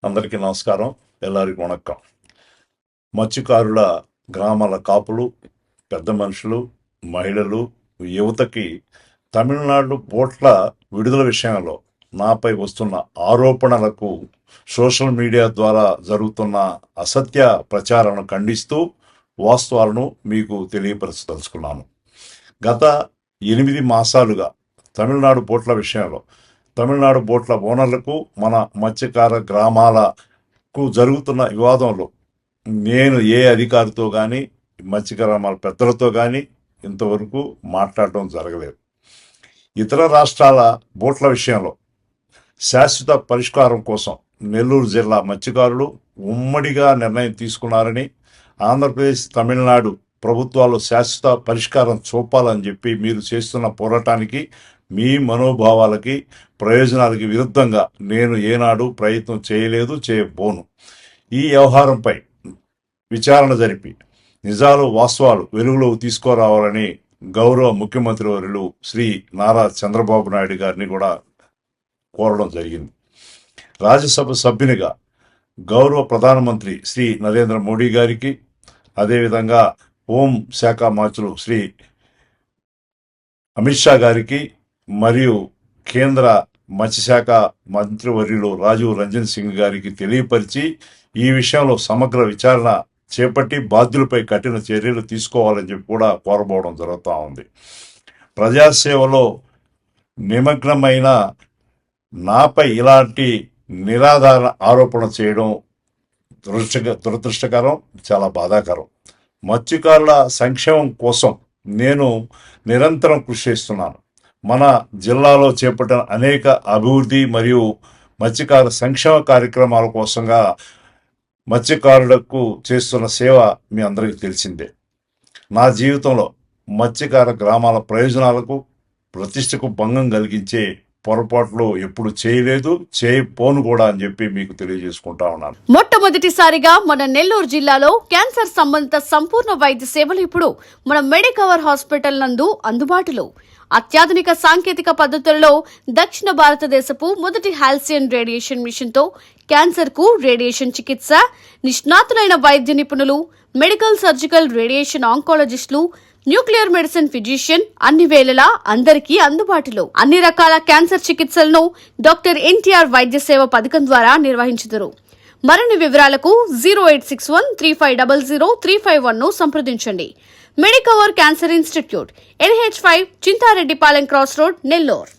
అందరికీ నమస్కారం. ఎల్లరికీ వణక్కం. మత్స్యకారుల గ్రామాల కాపులు, పెద్ద మనుషులు, మహిళలు, యువతకి తమిళనాడు బోట్ల విడుదల విషయంలో నాపై వస్తున్న ఆరోపణలకు సోషల్ మీడియా ద్వారా జరుగుతున్న అసత్య ప్రచారాలను ఖండిస్తూ వాస్తవాలను మీకు తెలియపరచదలుచుకున్నాను. గత 8 మాసాలుగా తమిళనాడు బోట్ల విషయంలో తమిళనాడు బోట్ల ఓనర్లకు మన మత్స్యకార గ్రామాలకు జరుగుతున్న వివాదంలో నేను ఏ అధికారితో కానీ మత్స్యకార గ్రామాల పెద్దలతో కానీ ఇంతవరకు మాట్లాడటం జరగలేదు. ఇతర రాష్ట్రాల బోట్ల విషయంలో శాశ్వత పరిష్కారం కోసం నెల్లూరు జిల్లా మత్స్యకారులు ఉమ్మడిగా నిర్ణయం తీసుకున్నారని, ఆంధ్రప్రదేశ్ తమిళనాడు ప్రభుత్వాలు శాశ్వత పరిష్కారం చూపాలని చెప్పి మీరు చేస్తున్న పోరాటానికి, మీ మనోభావాలకి, ప్రయోజనాలకి విరుద్ధంగా నేను ఏనాడు ప్రయత్నం చేయలేదు, చేయబోను. ఈ వ్యవహారంపై విచారణ జరిపి నిజాలు వాస్తవాలు వెలుగులోకి తీసుకురావాలని గౌరవ ముఖ్యమంత్రి వర్యులు శ్రీ నారా చంద్రబాబు నాయుడు గారిని కూడా కోరడం జరిగింది. రాజ్యసభ సభ్యునిగా గౌరవ ప్రధానమంత్రి శ్రీ నరేంద్ర మోడీ గారికి, అదేవిధంగా హోం శాఖ మంత్రులు శ్రీ అమిత్ షా గారికి మరియు కేంద్ర మత్స్యశాఖ మంత్రివర్యులు రాజీవ్ రంజన్ సింగ్ గారికి తెలియపరిచి ఈ విషయంలో సమగ్ర విచారణ చేపట్టి బాధ్యులపై కఠిన చర్యలు తీసుకోవాలని చెప్పి కూడా కోరబోవడం జరుగుతూ ఉంది. ప్రజాసేవలో నిమగ్నమైన నాపై ఇలాంటి నిరాధార ఆరోపణ చేయడం దురదృష్టకరం, చాలా బాధాకరం. మత్స్యకారుల సంక్షేమం కోసం నేను నిరంతరం కృషి చేస్తున్నాను. మన జిల్లాలో చేపట్టిన అనేక అభివృద్ధి మరియు మత్స్యకార సంక్షేమ కార్యక్రమాల కోసంగా మత్స్యకారులకు చేస్తున్న సేవ మీ అందరికీ తెలిసిందే. నా జీవితంలో మత్స్యకార గ్రామాల ప్రయోజనాలకు, ప్రతిష్టకు భంగం కలిగించే పొరపాట్లు ఎప్పుడు చేయలేదు, చేయపోను కూడా అని చెప్పి మీకు తెలియజేసుకుంటా ఉన్నాను. మొట్టమొదటిసారిగా మన నెల్లూరు జిల్లాలో క్యాన్సర్ సంబంధిత సంపూర్ణ వైద్య సేవలు ఇప్పుడు మన మెడికవర్ హాస్పిటల్ నందు అందుబాటులో. అత్యాధునిక సాంకేతిక పద్ధతుల్లో దక్షిణ భారతదేశపు మొదటి హాల్సియన్ రేడియేషన్ మిషన్ తో క్యాన్సర్ కు రేడియేషన్ చికిత్స, నిష్ణాతులైన వైద్య నిపుణులు, మెడికల్ సర్జికల్ రేడియేషన్ ఆంకాలజిస్టులు, న్యూక్లియర్ మెడిసిన్ ఫిజిషియన్ అన్ని వేళలా అందరికీ అందుబాటులో. అన్ని రకాల క్యాన్సర్ చికిత్సలను డాక్టర్ ఎన్టీఆర్ వైద్య సేవ పథకం ద్వారా నిర్వహించుదురు. మరిన్ని వివరాలకు 086135003551 ను సంప్రదించండి. Medicover cancer institute, NH5, Chintareddypalem cross road, Nellore.